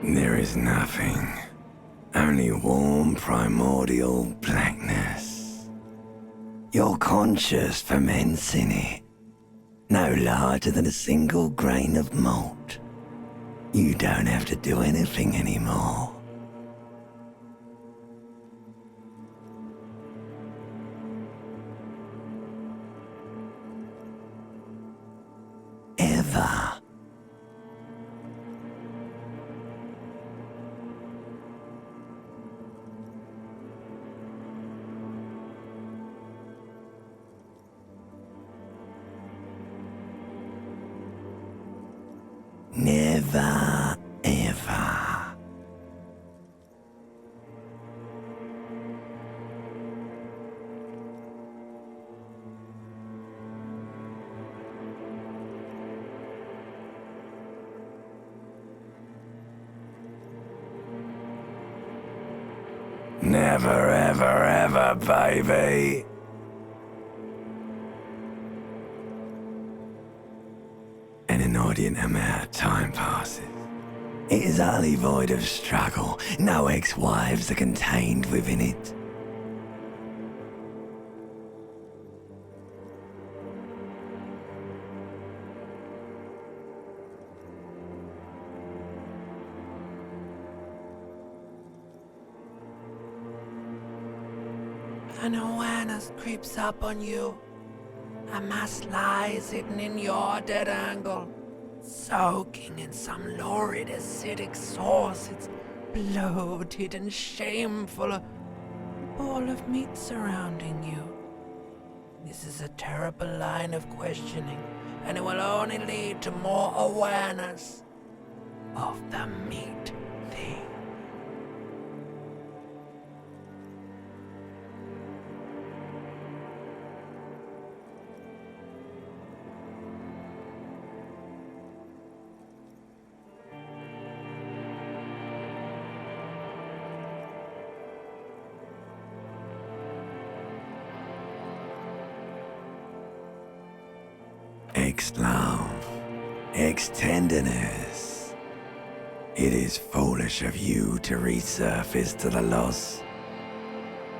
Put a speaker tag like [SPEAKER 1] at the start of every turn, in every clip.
[SPEAKER 1] There is nothing, only warm primordial blackness. Your conscious ferments in it, no larger than a single grain of malt. You don't have to do anything anymore. Ever. Never, ever. Never, ever, ever, baby. An inordinate amount of time passes. It is utterly void of struggle. No ex-wives are contained within it.
[SPEAKER 2] An awareness creeps up on you. A mass lies hidden in your dead angle, soaking in some lurid acidic sauce. It's bloated and shameful, a ball of meat surrounding you. This is a terrible line of questioning, and it will only lead to more awareness of the meat thing.
[SPEAKER 1] Ex-love, ex-tenderness. It is foolish of you to resurface to the loss.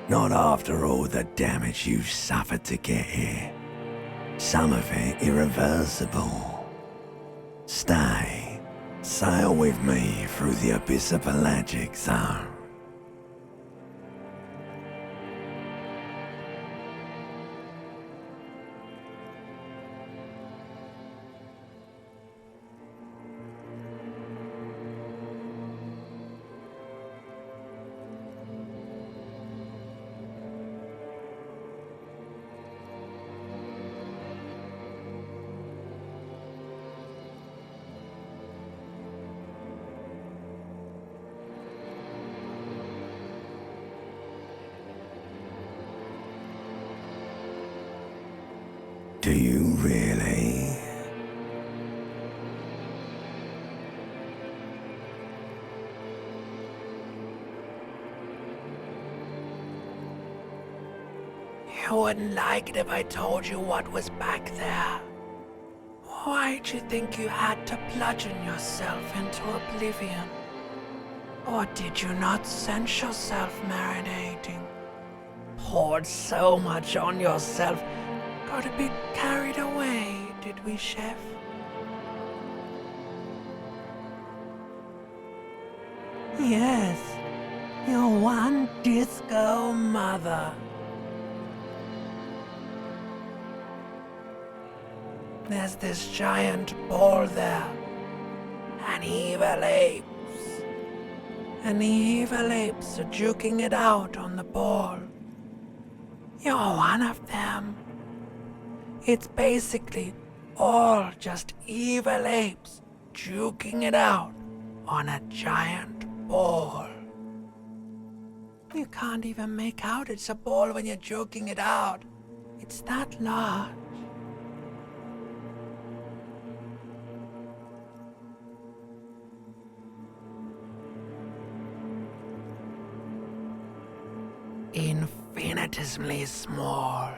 [SPEAKER 1] Not after all the damage you've suffered to get here. Some of it irreversible. Stay, sail with me through the abyssopelagic zone.
[SPEAKER 2] You wouldn't like it if I told you what was back there. Why'd you think you had to bludgeon yourself into oblivion? Or did you not sense yourself marinating? Poured so much on yourself, got a bit carried away, did we, Chef? Yes, you're one disco mother. There's this giant ball there. An evil apes. And the evil apes are juking it out on the ball. You're one of them. It's basically all just evil apes juking it out on a giant ball. You can't even make out it's a ball when you're joking it out. It's that large. Infinitesimally small.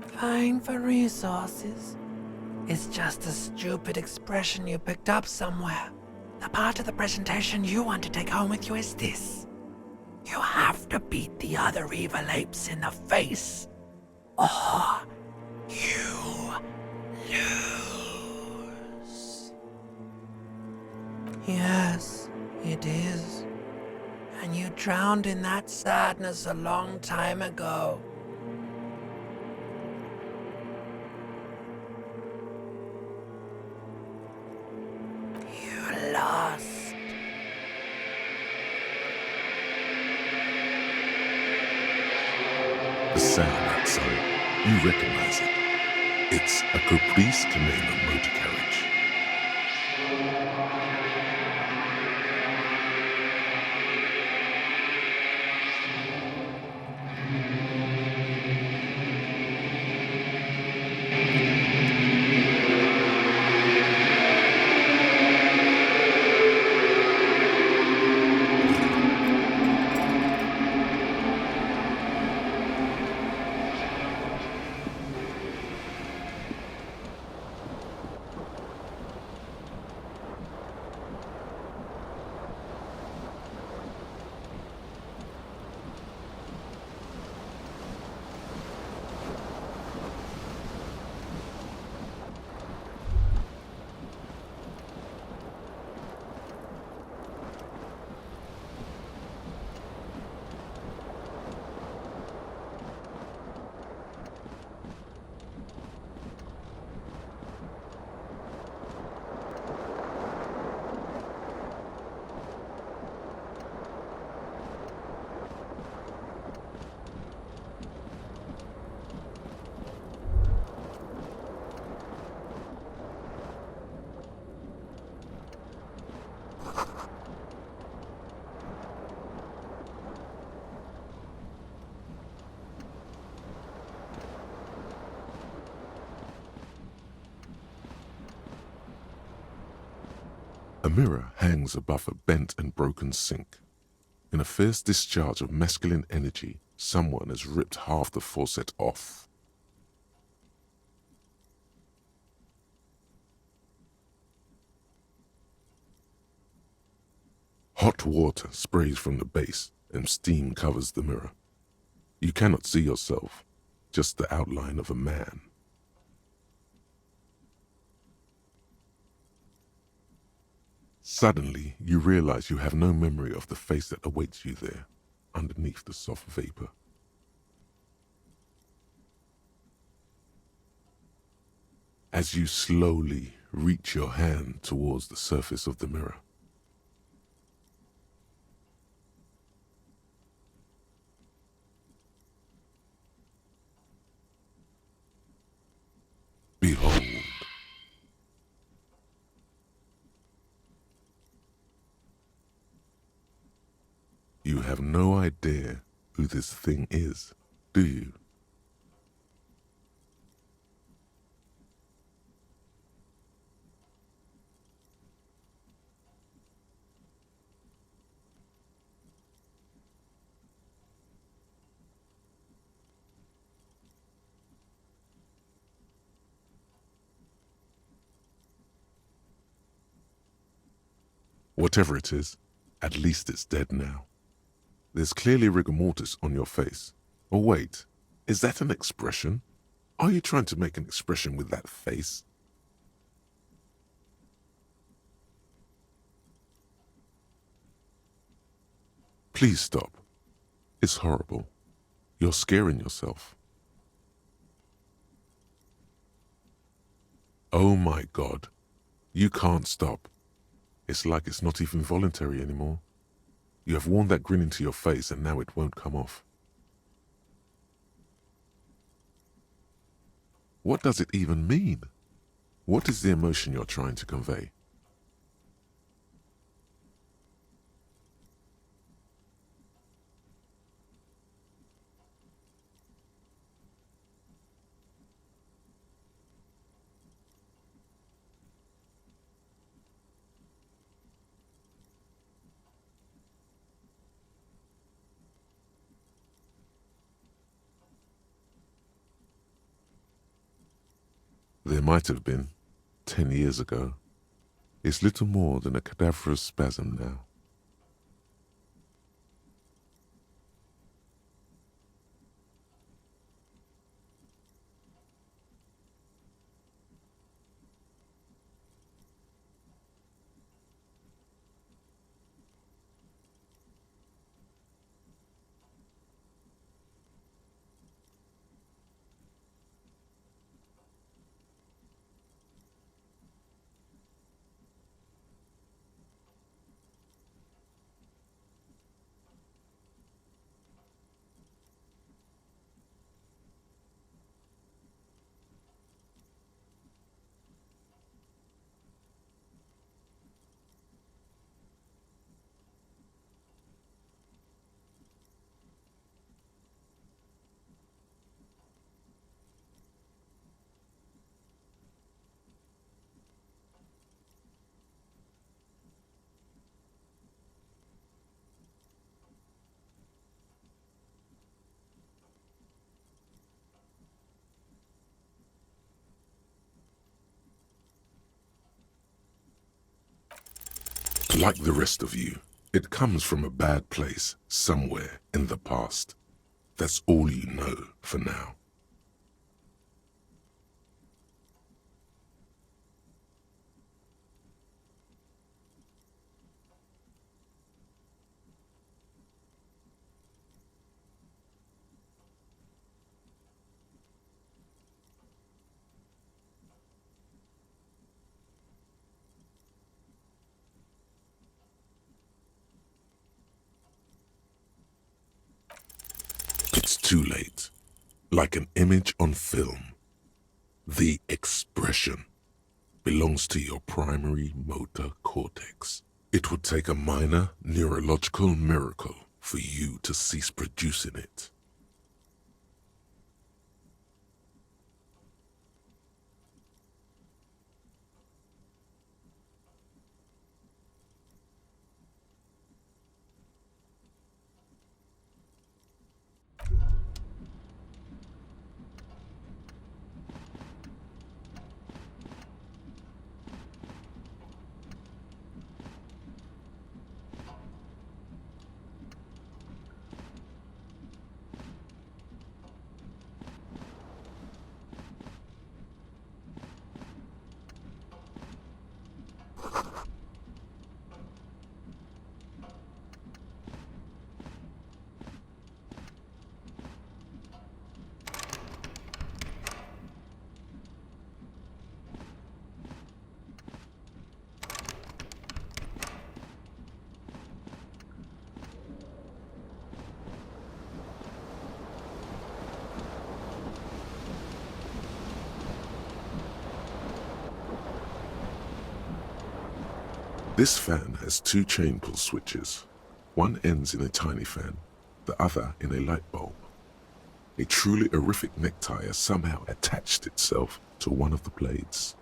[SPEAKER 2] Vying for resources is just a stupid expression you picked up somewhere. The part of the presentation you want to take home with you is this. You have to beat the other evil apes in the face, or you lose. Yes, it is. And you drowned in that sadness a long time ago. You lost.
[SPEAKER 3] The sound outside, you recognize it. It's a caprice to name a motor carriage. A mirror hangs above a bent and broken sink. In a fierce discharge of masculine energy, someone has ripped half the faucet off. Hot water sprays from the base and steam covers the mirror. You cannot see yourself, just the outline of a man. Suddenly, you realize you have no memory of the face that awaits you there, underneath the soft vapor. As you slowly reach your hand towards the surface of the mirror, behold, you have no idea who this thing is, do you? Whatever it is, at least it's dead now. There's clearly rigor mortis on your face. Oh wait, is that an expression? Are you trying to make an expression with that face? Please stop. It's horrible. You're scaring yourself. Oh my God. You can't stop. It's like it's not even voluntary anymore. You have worn that grin into your face and now it won't come off. What does it even mean? What is the emotion you're trying to convey? There might have been, 10 years ago. It's little more than a cadaverous spasm now. Like the rest of you, it comes from a bad place somewhere in the past. That's all you know for now. It's too late. Like an image on film. The expression belongs to your primary motor cortex. It would take a minor neurological miracle for you to cease producing it. This fan has two chain pull switches. One ends in a tiny fan, the other in a light bulb. A truly horrific necktie has somehow attached itself to one of the blades.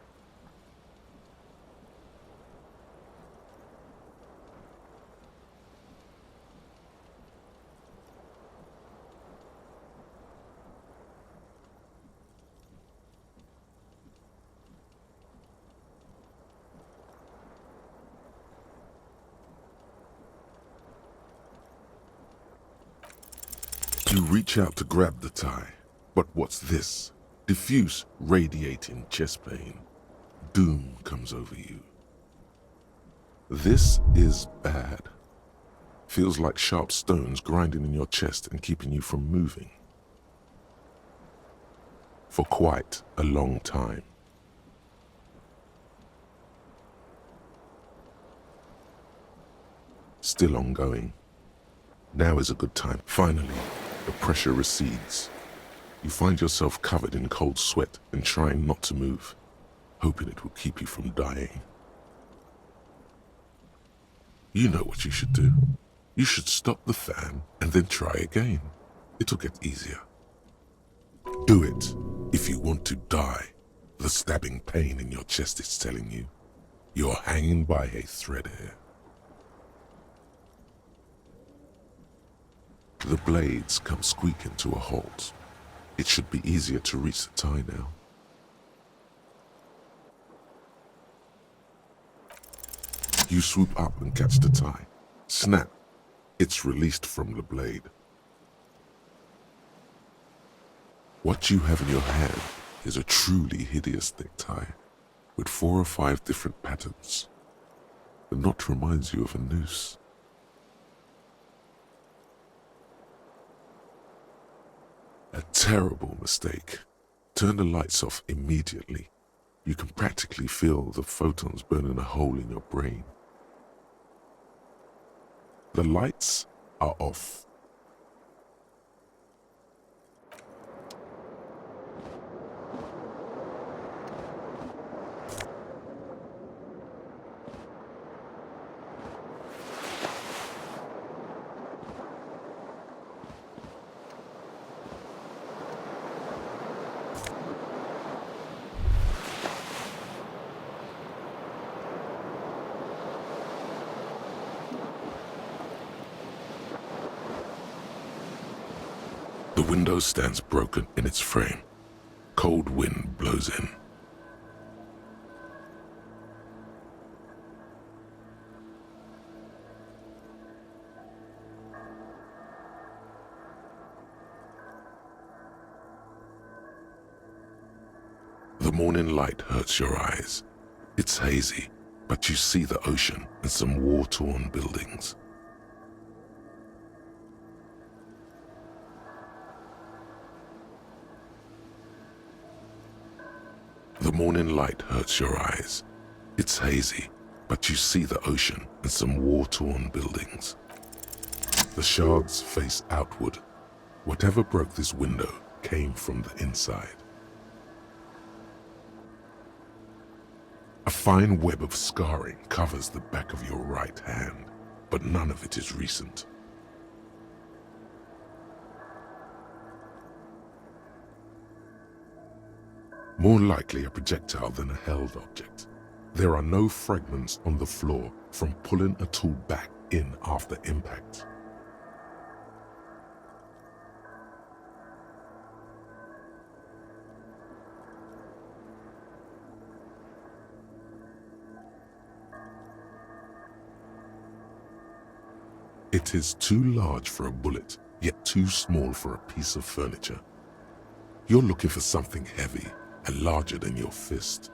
[SPEAKER 3] You reach out to grab the tie, but what's this? Diffuse, radiating chest pain. Doom comes over you. This is bad. Feels like sharp stones grinding in your chest and keeping you from moving. For quite a long time. Still ongoing. Now is a good time. Finally, the pressure recedes. You find yourself covered in cold sweat and trying not to move, hoping it will keep you from dying. You know what you should do. You should stop the fan and then try again. It'll get easier. Do it if you want to die. The stabbing pain in your chest is telling you you're hanging by a thread here. The blades come squeaking to a halt. It should be easier to reach the tie now. You swoop up and catch the tie. Snap. It's released from the blade. What you have in your hand is a truly hideous thick tie with 4 or 5 different patterns. The knot reminds you of a noose. A terrible mistake. Turn the lights off immediately. You can practically feel the photons burning a hole in your brain. The lights are off. The window stands broken in its frame. Cold wind blows in. The morning light hurts your eyes. It's hazy, but you see the ocean and some war-torn buildings. The morning light hurts your eyes. It's hazy, but you see the ocean and some war-torn buildings. The shards face outward. Whatever broke this window came from the inside. A fine web of scarring covers the back of your right hand, but none of it is recent. More likely a projectile than a held object. There are no fragments on the floor from pulling a tool back in after impact. It is too large for a bullet, yet too small for a piece of furniture. You're looking for something heavy and larger than your fist.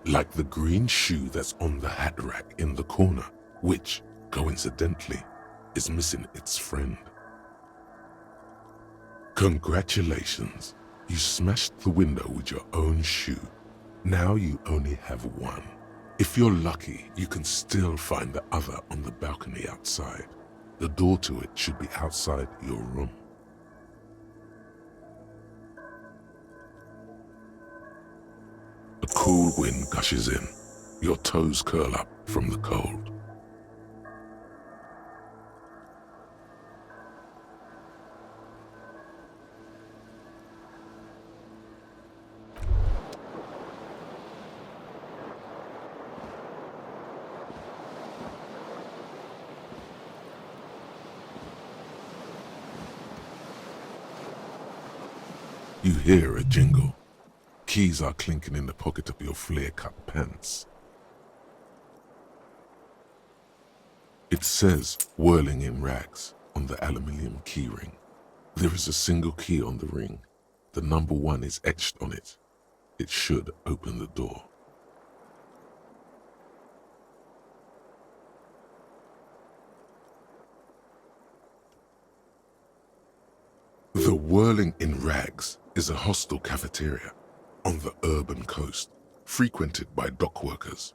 [SPEAKER 3] Like the green shoe that's on the hat rack in the corner, which, coincidentally, is missing its friend. Congratulations, you smashed the window with your own shoe. Now you only have one. If you're lucky, you can still find the other on the balcony outside. The door to it should be outside your room. A cool wind gushes in. Your toes curl up from the cold. You hear a jingle. Keys are clinking in the pocket of your flare-cut pants. It says, whirling in rags, on the aluminium keyring. There is a single key on the ring. The number 1 is etched on it. It should open the door. The Whirling in Rags is a hostel cafeteria on the urban coast, frequented by dock workers.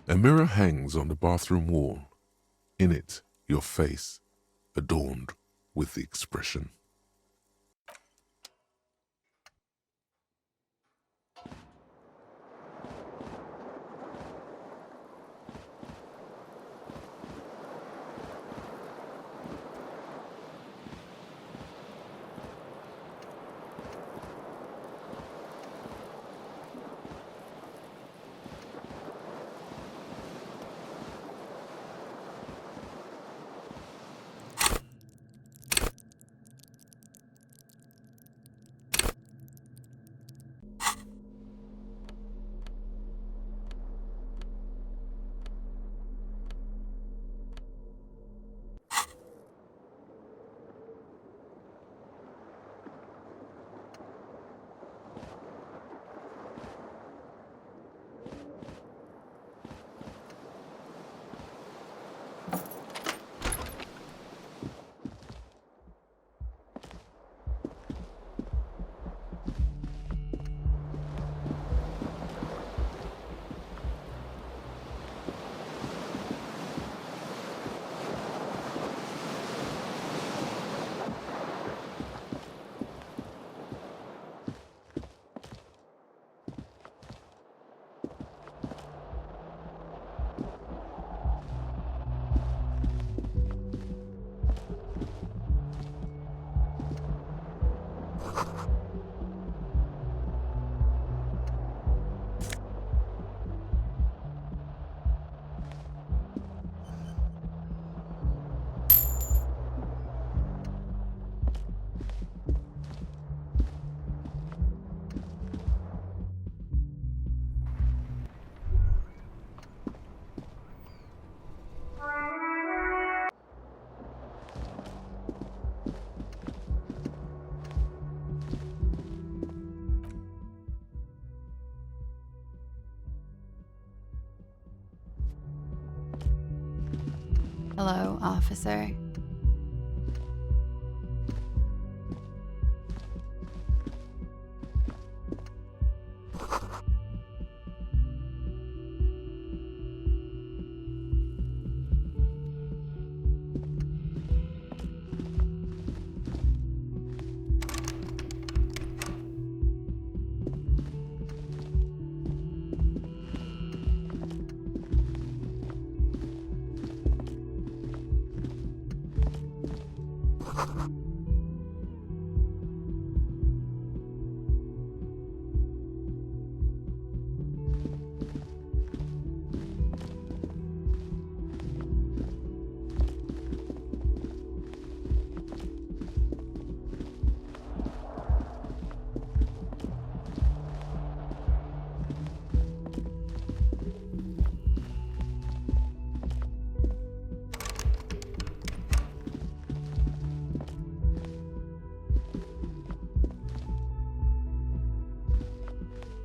[SPEAKER 3] A mirror hangs on the bathroom wall. In it, your face, adorned with the expression.
[SPEAKER 4] officer.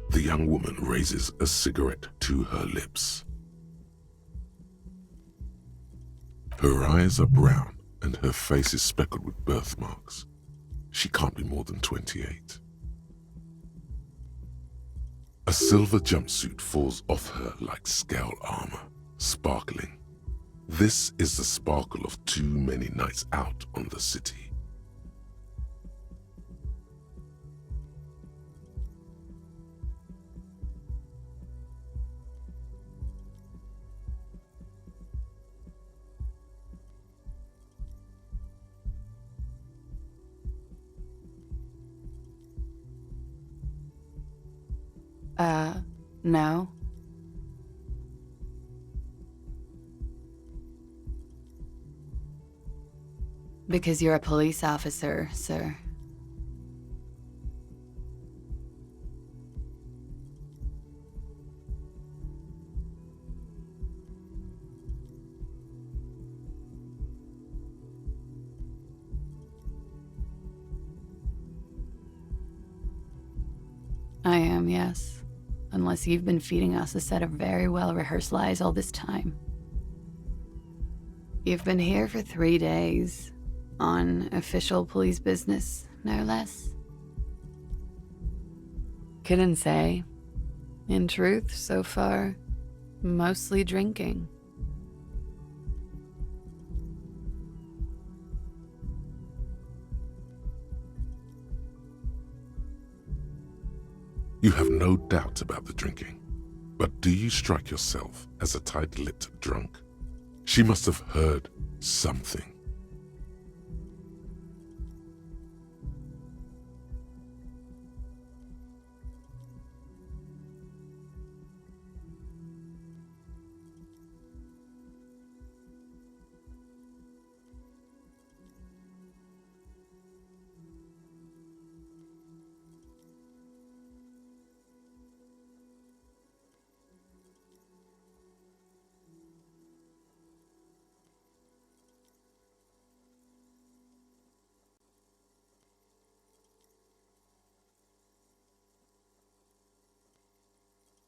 [SPEAKER 3] The young woman raises a cigarette to her lips. Her eyes are brown and her face is speckled with birthmarks. She can't be more than 28. A silver jumpsuit falls off her like scale armor, sparkling. This is the sparkle of too many nights out on the city.
[SPEAKER 4] No. Because you're a police officer, sir. I am, yes. Unless you've been feeding us a set of very well-rehearsed lies all this time. You've been here for 3 days, on official police business, no less. Couldn't say. In truth, so far, mostly drinking.
[SPEAKER 3] You have no doubt about the drinking, but do you strike yourself as a tight-lipped drunk? She must have heard something.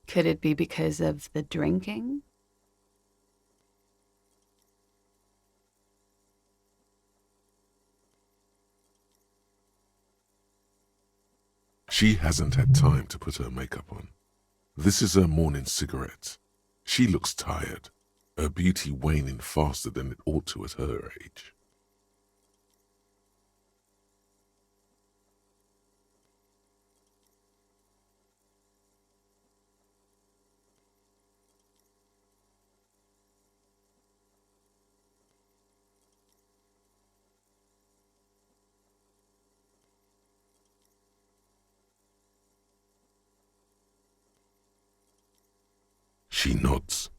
[SPEAKER 4] Could it be because of the drinking?
[SPEAKER 3] She hasn't had time to put her makeup on. This is her morning cigarette. She looks tired, her beauty waning faster than it ought to at her age. She nods.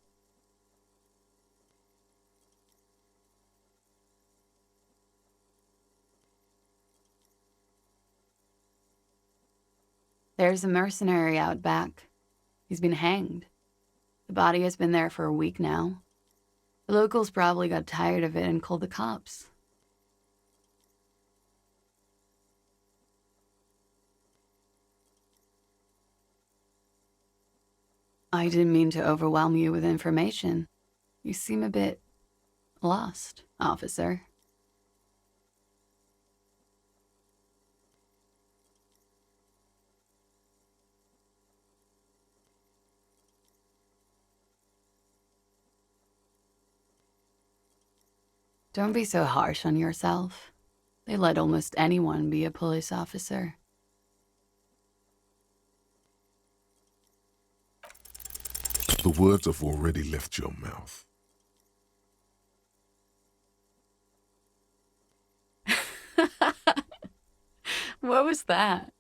[SPEAKER 4] There's a mercenary out back. He's been hanged. The body has been there for a week now. The locals probably got tired of it and called the cops. I didn't mean to overwhelm you with information. You seem a bit lost. officer. Don't be so harsh on yourself. They let almost anyone be a police officer.
[SPEAKER 3] The words have already left your mouth.
[SPEAKER 4] What was that?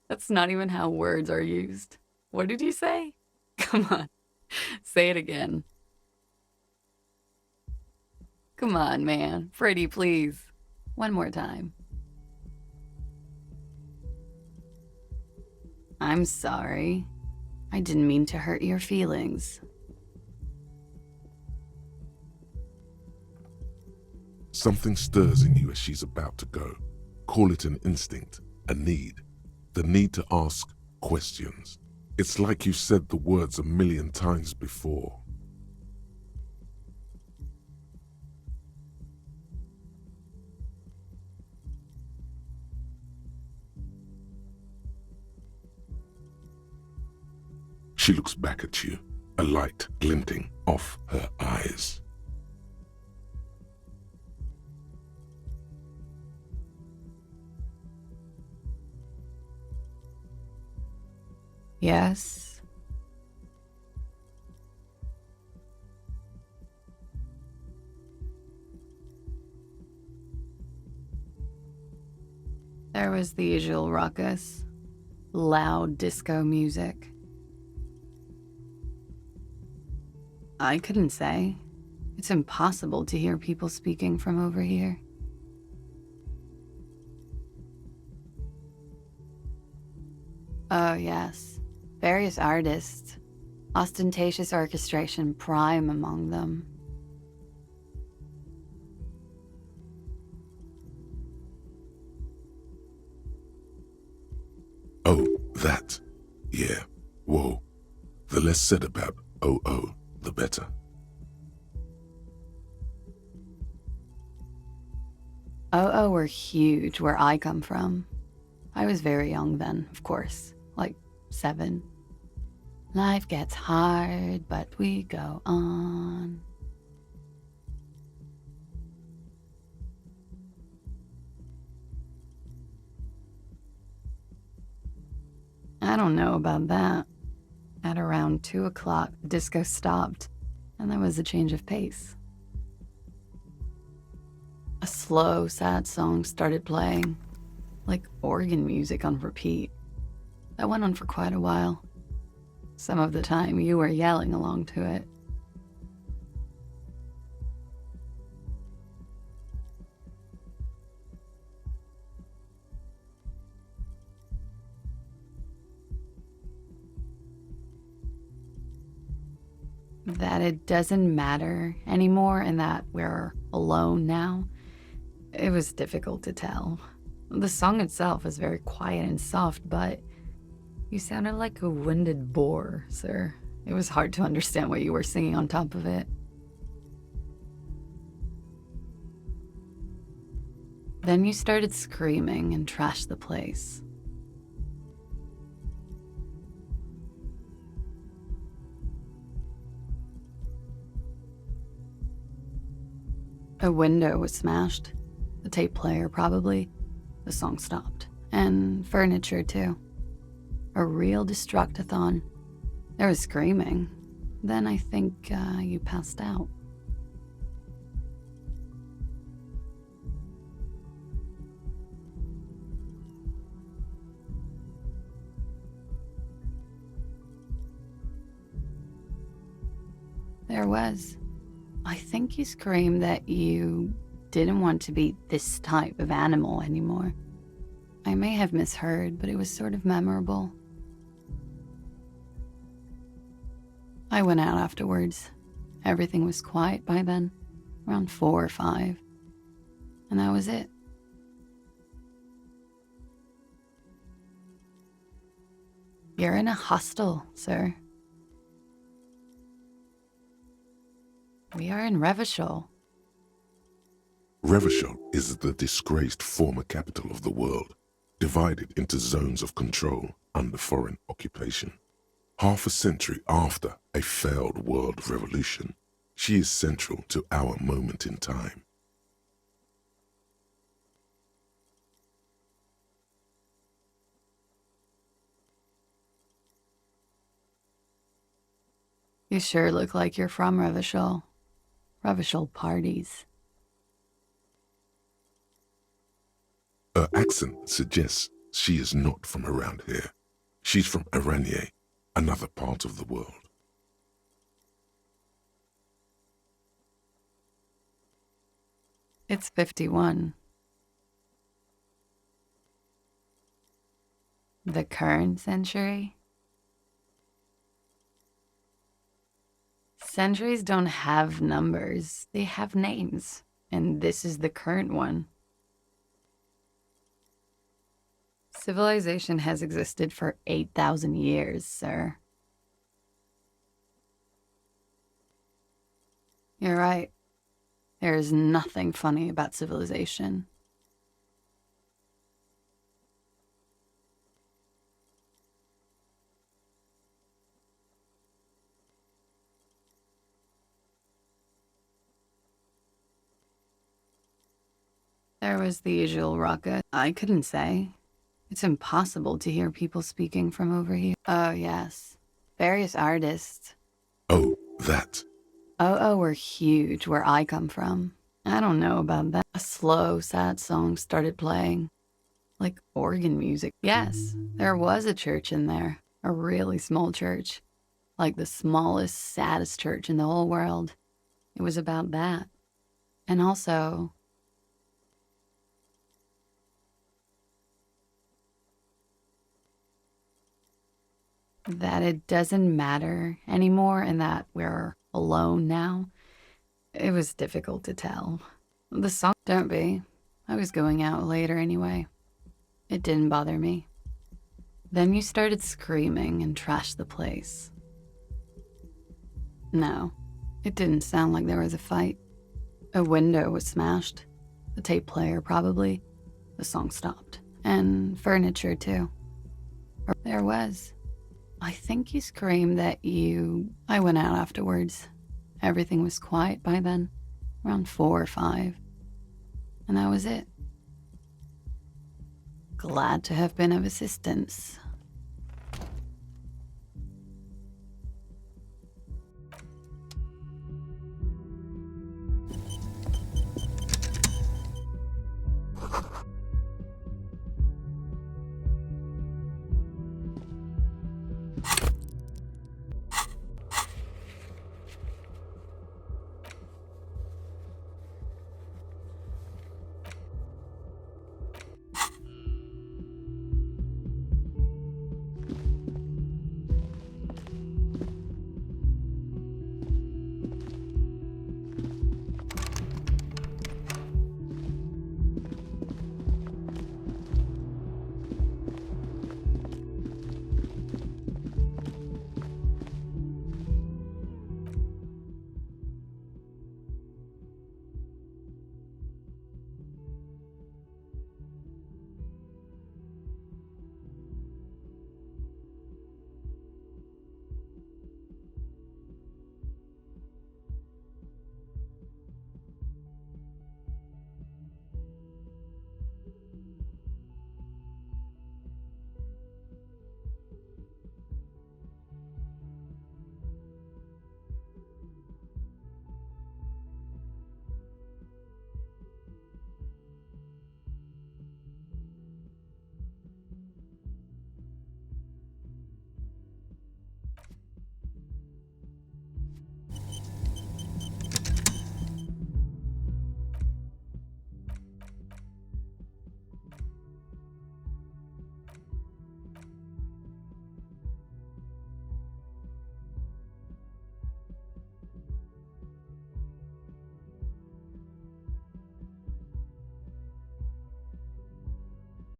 [SPEAKER 4] That's not even how words are used. What did you say? Come on, say it again. Come on, man. Pretty, please. One more time. I'm sorry. I didn't mean to hurt your feelings.
[SPEAKER 3] Something stirs in you as she's about to go. Call it an instinct, a need. The need to ask questions. It's like you said the words a million times before. She looks back at you, a light glinting off her eyes.
[SPEAKER 4] Yes? There was the usual ruckus, loud disco music. I couldn't say. It's impossible to hear people speaking from over here. Oh, yes. Various artists. Ostentatious orchestration prime among them.
[SPEAKER 3] Oh, that. Yeah. Whoa. The less said about oh, the better.
[SPEAKER 4] Oh, were huge where I come from. I was very young then, of course, like 7. Life gets hard, but we go on. I don't know about that. At around 2 o'clock, the disco stopped, and there was a change of pace. A slow, sad song started playing, like organ music on repeat. That went on for quite a while. Some of the time, you were yelling along to it. That it doesn't matter anymore and that we're alone now, it was difficult to tell. The song itself was very quiet and soft, but you sounded like a winded boar, sir. It was hard to understand what you were singing on top of it. Then you started screaming and trashed the place. A window was smashed. The tape player, probably. The song stopped. And furniture, too. A real destructathon. There was screaming. Then I think you passed out. There was. I think you screamed that you didn't want to be this type of animal anymore. I may have misheard, but it was sort of memorable. I went out afterwards. Everything was quiet by then, around 4 or 5. And that was it. You're in a hostel, sir. We are in Revachol.
[SPEAKER 3] Revachol is the disgraced former capital of the world, divided into zones of control under foreign occupation. Half a century after a failed world revolution, she is central to our moment in time.
[SPEAKER 4] You sure look like you're from Revachol. Revachol parties.
[SPEAKER 3] Her accent suggests she is not from around here. She's from Aranye, another part of the world.
[SPEAKER 4] It's 51. The current century? Centuries don't have numbers, they have names, and this is the current one. Civilization has existed for 8,000 years, sir. You're right. There is nothing funny about civilization. There was the usual ruckus. I couldn't say. It's impossible to hear people speaking from over here. Oh, yes. Various artists.
[SPEAKER 3] Oh, that.
[SPEAKER 4] Oh, were huge where I come from. I don't know about that. A slow, sad song started playing. Like organ music. Yes, there was a church in there. A really small church. Like the smallest, saddest church in the whole world. It was about that. And also... that it doesn't matter anymore and that we're alone now. It was difficult to tell. The song, don't be. I was going out later anyway. It didn't bother me. Then you started screaming and trashed the place. No, it didn't sound like there was a fight. A window was smashed. The tape player probably. The song stopped. And furniture too. Or there was. I think you screamed that I went out afterwards. Everything was quiet by then, around 4 or 5. And that was it. Glad to have been of assistance.